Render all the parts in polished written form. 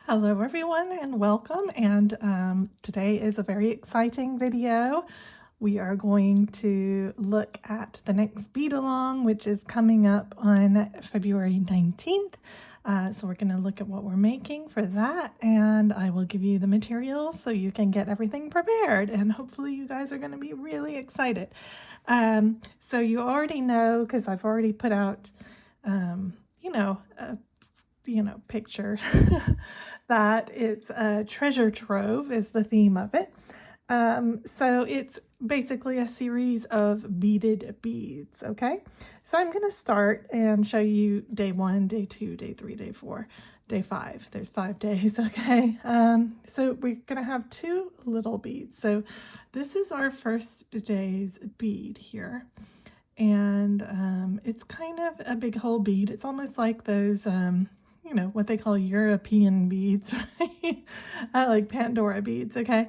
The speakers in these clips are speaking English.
Hello everyone and welcome, and today is a very exciting video. We are going to look at the next Beadalong, which is coming up on February 19th. So we're going to look at what we're making for that, and I will give you the materials so you can get everything prepared, and hopefully you guys are going to be really excited. So you already know, because I've already put out a picture that it's a treasure trove is the theme of it. So it's basically a series of beaded beads. Okay, so I'm going to start and show you day 1, day 2, day 3, day 4, day 5. There's 5 days. Okay, so we're going to have 2 little beads. So this is our first day's bead here, and it's kind of a big hole bead. It's almost like those what they call European beads, right? Like Pandora beads. Okay,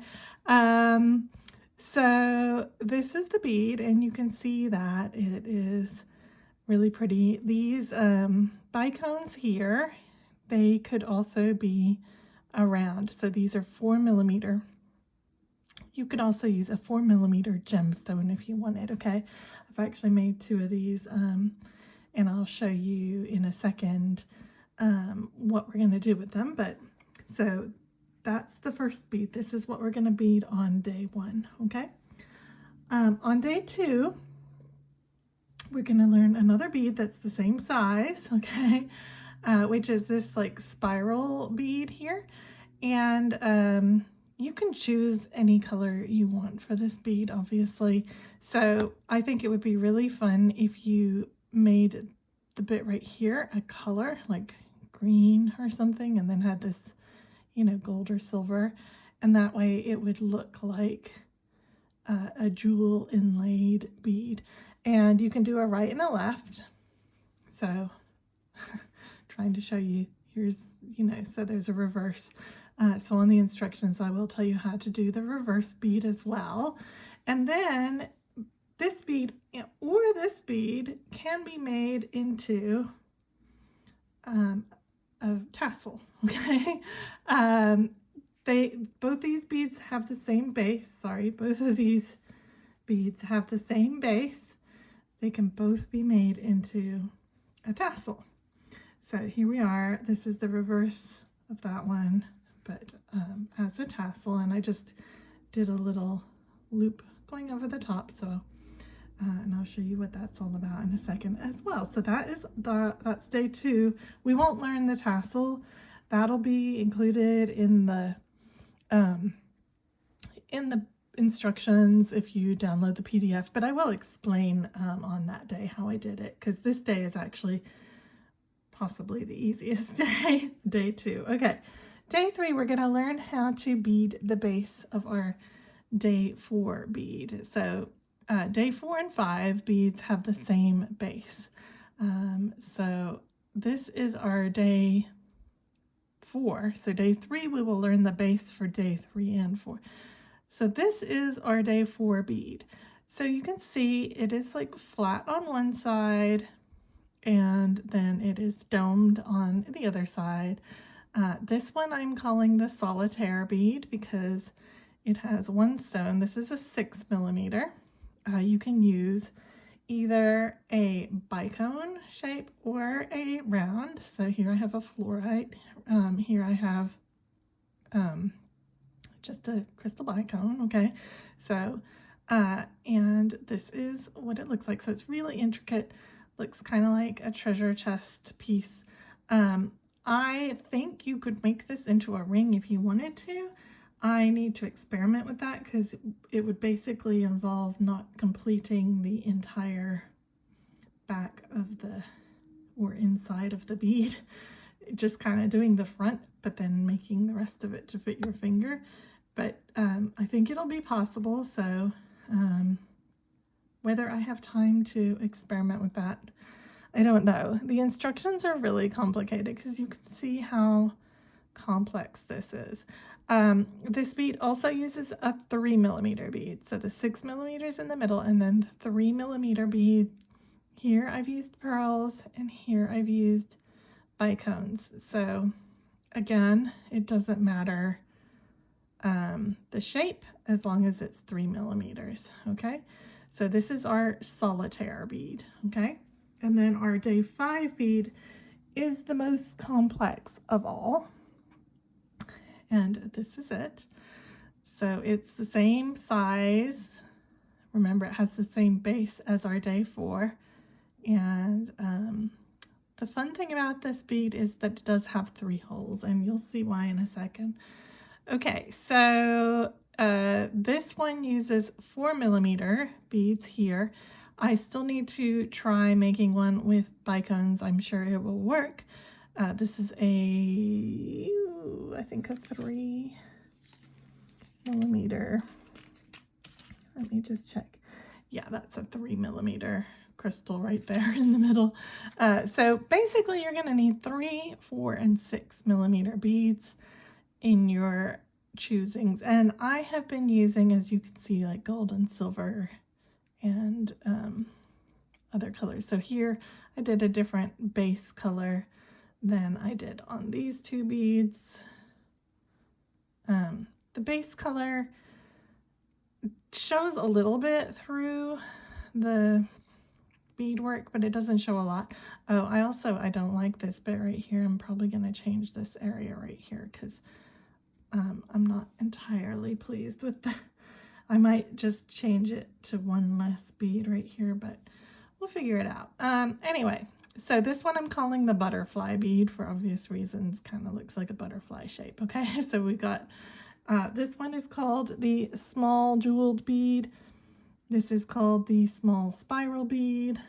so this is the bead, and you can see that it is really pretty. These bicones here, they could also be around. So these are 4mm. You could also use a 4mm gemstone if you wanted. Okay, I've actually made 2 of these, and I'll show you in a second what we're going to do with them. But so that's the first bead. This is what we're going to bead on day 1. Okay, on day 2 we're going to learn another bead that's the same size. Okay, which is this like spiral bead here, and you can choose any color you want for this bead, obviously. So I think it would be really fun if you made the bit right here a color like green or something, and then had this, gold or silver, and that way it would look like a jewel inlaid bead. And you can do a right and a left. So trying to show you, here's, so there's a reverse. So on the instructions, I will tell you how to do the reverse bead as well. And then this bead or this bead can be made into a tassel. Okay, both these beads have the same base. Sorry, both of these beads have the same base. They can both be made into a tassel. So here we are. This is the reverse of that one, but as a tassel, and I just did a little loop going over the top. So and I'll show you what that's all about in a second as well. So that's day 2. We won't learn the tassel. That'll be included in the instructions if you download the PDF, but I will explain on that day how I did it, because this day is actually possibly the easiest day, day 2. Okay, day 3, we're going to learn how to bead the base of our day 4 bead. So day 4 and 5 beads have the same base. So this is our day 4. So day 3, we will learn the base for day 3 and 4. So this is our day 4 bead. So you can see it is like flat on one side, and then it is domed on the other side. This one I'm calling the Solitaire bead because it has 1 stone. This is a 6mm. You can use either a bicone shape or a round. So here I have a fluorite. Here I have just a crystal bicone. Okay, so and this is what it looks like. So it's really intricate. Looks kind of like a treasure chest piece. I think you could make this into a ring if you wanted to. I need to experiment with that because it would basically involve not completing the entire back of the or inside of the bead, just kind of doing the front, but then making the rest of it to fit your finger. But I think it'll be possible. So whether I have time to experiment with that, I don't know. The instructions are really complicated because you can see how complex this is. This bead also uses a 3mm bead. So the 6mm in the middle, and then the 3mm bead. Here I've used pearls, and here I've used bicones. So again, it doesn't matter the shape as long as it's 3 millimeters, okay? So this is our solitaire bead, okay? And then our day 5 bead is the most complex of all. And this is it. So it's the same size. Remember, it has the same base as our day 4. And the fun thing about this bead is that it does have 3 holes, and you'll see why in a second. Okay, so this one uses 4 millimeter beads here. I still need to try making one with bicones. I'm sure it will work. This is I think a 3 millimeter. Let me just check. Yeah, that's a 3 millimeter crystal right there in the middle. So basically you're gonna need 3, 4, and 6 millimeter beads in your choosings. And I have been using, as you can see, like gold and silver and other colors. So here I did a different base color than I did on these 2 beads. The base color shows a little bit through the beadwork, but it doesn't show a lot. Oh, I don't like this bit right here. I'm probably going to change this area right here because I'm not entirely pleased with that. I might just change it to 1 less bead right here, but we'll figure it out. Anyway, so this one I'm calling the butterfly bead for obvious reasons. Kind of looks like a butterfly shape. Okay, so we got this one is called the small jeweled bead. This is called the small spiral bead.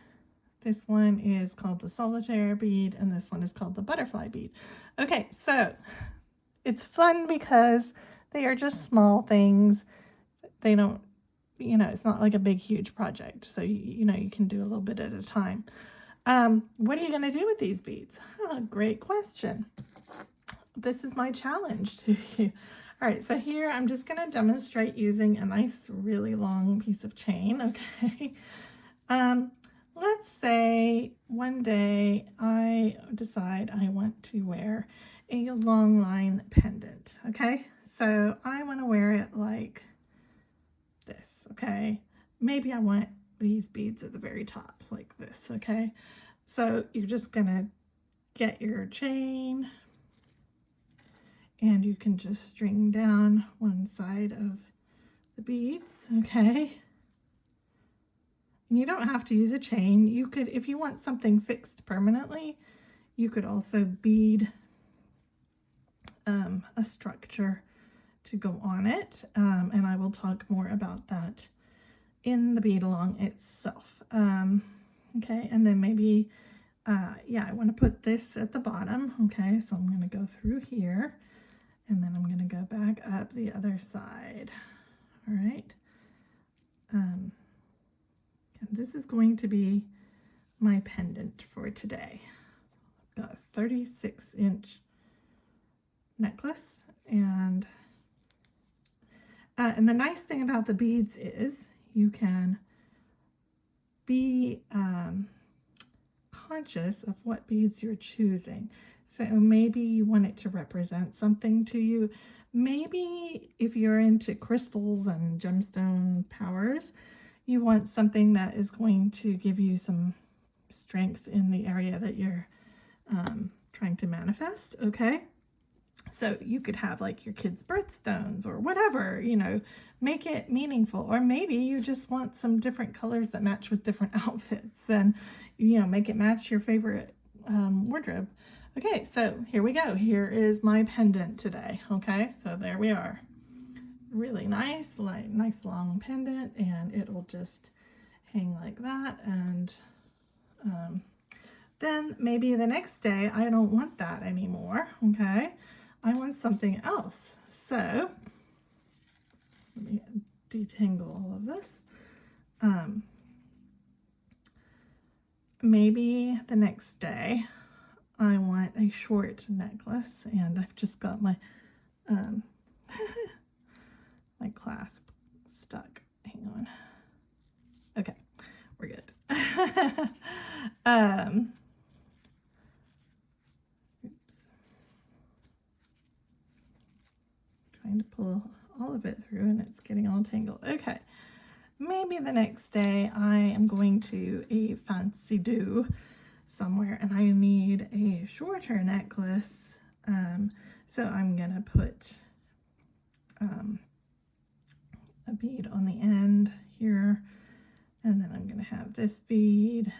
This one is called the solitaire bead, and this one is called the butterfly bead. Okay, so it's fun because they are just small things. They don't, it's not like a big, huge project. So, you can do a little bit at a time. What are you going to do with these beads? Oh, great question. This is my challenge to you. All right, so here I'm just going to demonstrate using a nice, really long piece of chain, okay? Let's say one day I decide I want to wear a long line pendant, okay? So I want to wear it like this, okay? Maybe I want these beads at the very top like this, okay? So you're just gonna get your chain and you can just string down one side of the beads, okay? And you don't have to use a chain. You could, if you want something fixed permanently, you could also bead a structure to go on it, and I will talk more about that in the Beadalong itself. Okay, and then maybe, yeah, I want to put this at the bottom, okay, so I'm going to go through here, and then I'm going to go back up the other side, all right, and this is going to be my pendant for today. I've got a 36-inch necklace, and the nice thing about the beads is you can be conscious of what beads you're choosing. So maybe you want it to represent something to you. Maybe if you're into crystals and gemstone powers, you want something that is going to give you some strength in the area that you're trying to manifest, okay? So you could have like your kids' birthstones or whatever, make it meaningful. Or maybe you just want some different colors that match with different outfits. Then, make it match your favorite wardrobe. Okay, so here we go. Here is my pendant today. Okay, so there we are. Really nice, nice long pendant, and it will just hang like that. And then maybe the next day I don't want that anymore. Okay. I want something else. So let me detangle all of this. Maybe the next day I want a short necklace, and I've just got my my clasp stuck. Hang on. Okay, we're good. trying to pull all of it through and it's getting all tangled. Okay, maybe the next day I am going to a fancy do somewhere and I need a shorter necklace. So I'm gonna put a bead on the end here, and then I'm gonna have this bead.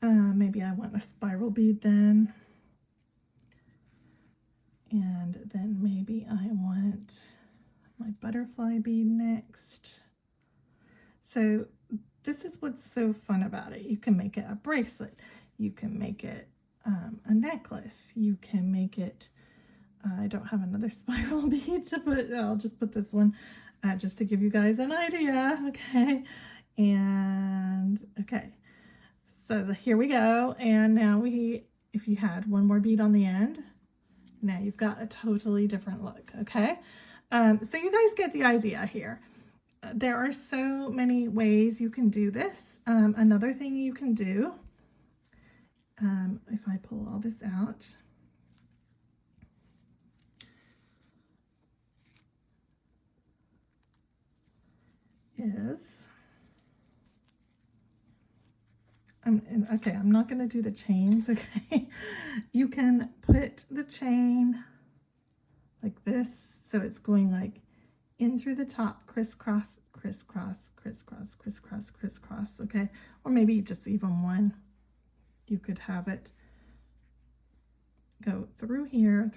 Maybe I want a spiral bead then. And then maybe I want my butterfly bead next. So this is what's so fun about it. You can make it a bracelet. You can make it a necklace. You can make it, I don't have another spiral bead to put, I'll just put this one just to give you guys an idea. Okay. And okay. So here we go. And now if you had one more bead on the end, now you've got a totally different look. Okay. So you guys get the idea here. There are so many ways you can do this. Another thing you can do, if I pull all this out, is, okay, I'm not going to do the chains, okay? You can put the chain like this, so it's going like in through the top, crisscross, crisscross, crisscross, crisscross, crisscross, okay? Or maybe just even one. You could have it go through here,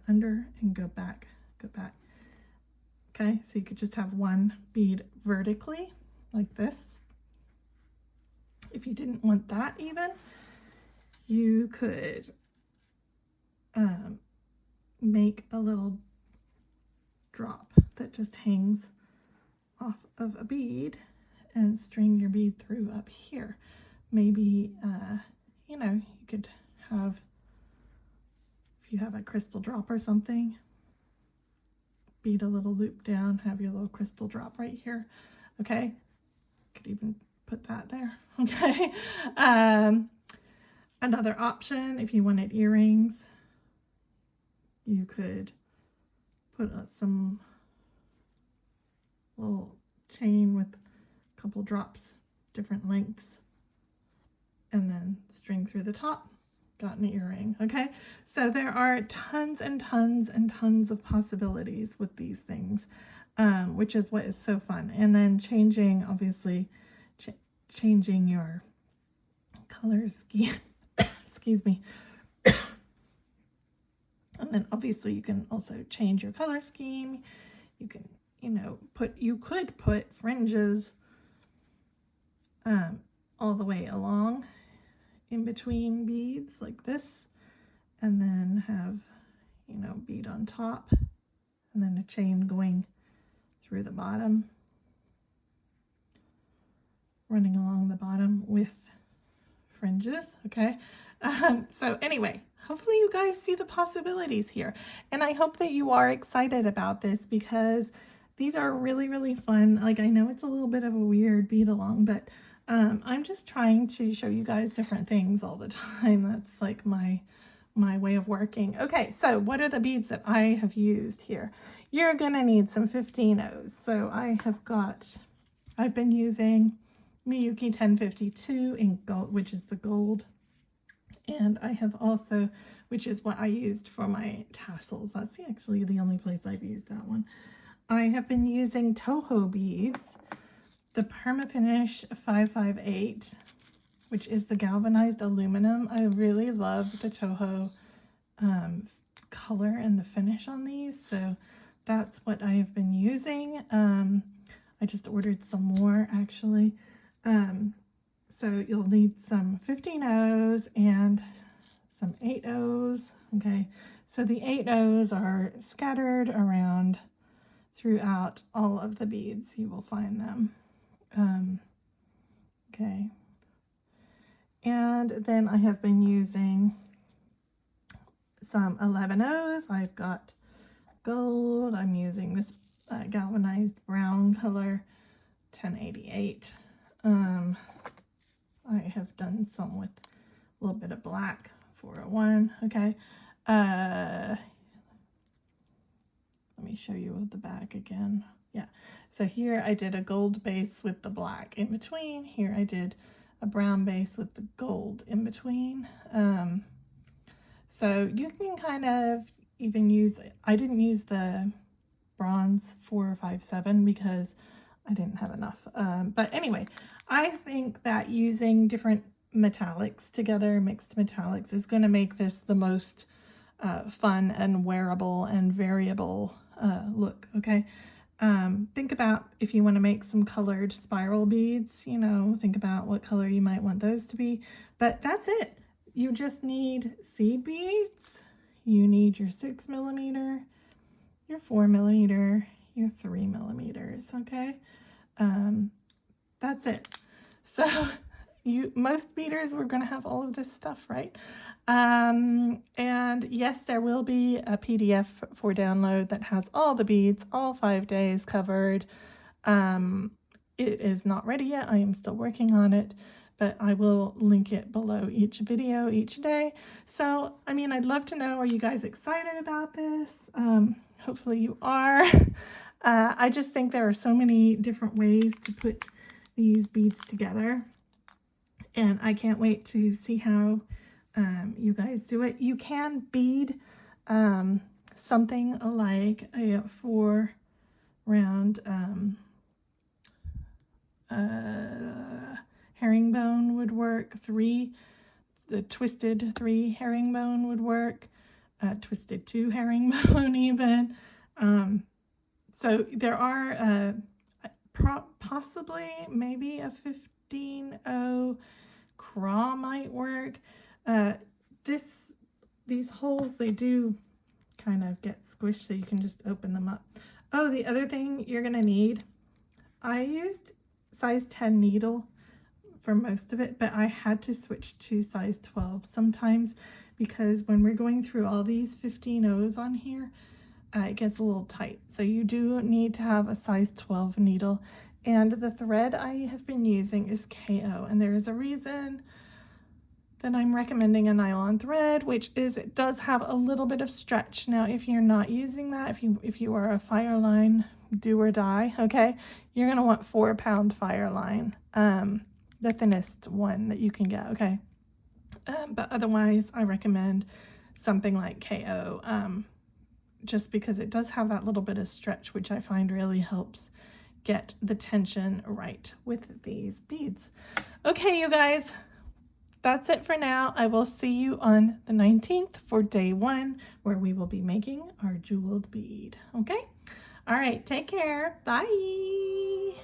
under, and go back, okay? So you could just have one bead vertically, like this. If you didn't want that even, you could make a little drop that just hangs off of a bead and string your bead through up here. Maybe, you know, you could have, if you have a crystal drop or something, bead a little loop down, have your little crystal drop right here. Okay, could even put that there. Okay. Another option, if you wanted earrings, you could put some little chain with a couple drops, different lengths, and then string through the top. Got an earring. Okay, so there are tons and tons and tons of possibilities with these things, which is what is so fun. And then changing, obviously, changing your color scheme. Excuse me. And then obviously you can also change your color scheme. You can, you know, you could put fringes all the way along in between beads like this, and then have, you know, bead on top, and then a chain going through the bottom, running along the bottom with fringes. Okay. So anyway, hopefully you guys see the possibilities here, and I hope that you are excited about this, because these are really, really fun. Like, I know it's a little bit of a weird bead along, but I'm just trying to show you guys different things all the time. That's like my way of working. Okay, so what are the beads that I have used here? You're gonna need some 15-0s. So I've been using Miyuki 1052 in gold, which is the gold. And I have also, which is what I used for my tassels. That's actually the only place I've used that one. I have been using Toho beads, the Permafinish 558, which is the galvanized aluminum. I really love the Toho color and the finish on these, so that's what I have been using. I just ordered some more actually. So you'll need some 15-0s and some 8-0s. Okay, so the 8-0s are scattered around throughout all of the beads. You will find them. Okay, and then I have been using some 11-0s. I've got gold. I'm using this galvanized brown color, 1088. I have done some with a little bit of black, 401, okay. Let me show you the back again. Yeah, so here I did a gold base with the black in between. Here I did a brown base with the gold in between. So you can kind of even use, I didn't use the bronze 457 because I didn't have enough. But anyway, I think that using different metallics together, mixed metallics, is going to make this the most fun and wearable and variable look, okay? Think about if you want to make some colored spiral beads, you know, think about what color you might want those to be. But that's it. You just need seed beads. You need your 6mm, your 4mm, your 3mm, okay? That's it. So most beaders were going to have all of this stuff, right? And yes, there will be a PDF for download that has all the beads, all 5 days covered. It is not ready yet. I am still working on it, but I will link it below each video each day. So, I mean, I'd love to know, are you guys excited about this? Hopefully you are. I just think there are so many different ways to put these beads together, and I can't wait to see how you guys do it. You can bead something like a 4-round herringbone would work. The twisted 3 herringbone would work. Twisted 2 herringbone even. So there are possibly maybe a 15-0 craw might work. These holes, they do kind of get squished, so you can just open them up. Oh, the other thing you're gonna need, I used size 10 needle for most of it, but I had to switch to size 12 sometimes because when we're going through all these 15-0s on here, it gets a little tight. So you do need to have a size 12 needle. And the thread I have been using is KO, and there is a reason that I'm recommending a nylon thread, which is it does have a little bit of stretch. Now, if you're not using that, if you are a Fireline do or die, okay, you're gonna want 4-pound Fireline, the thinnest one that you can get, okay. But otherwise, I recommend something like KO, just because it does have that little bit of stretch, which I find really helps get the tension right with these beads. Okay, you guys, that's it for now. I will see you on the 19th for day 1, where we will be making our jeweled bead. Okay? All right, take care. Bye.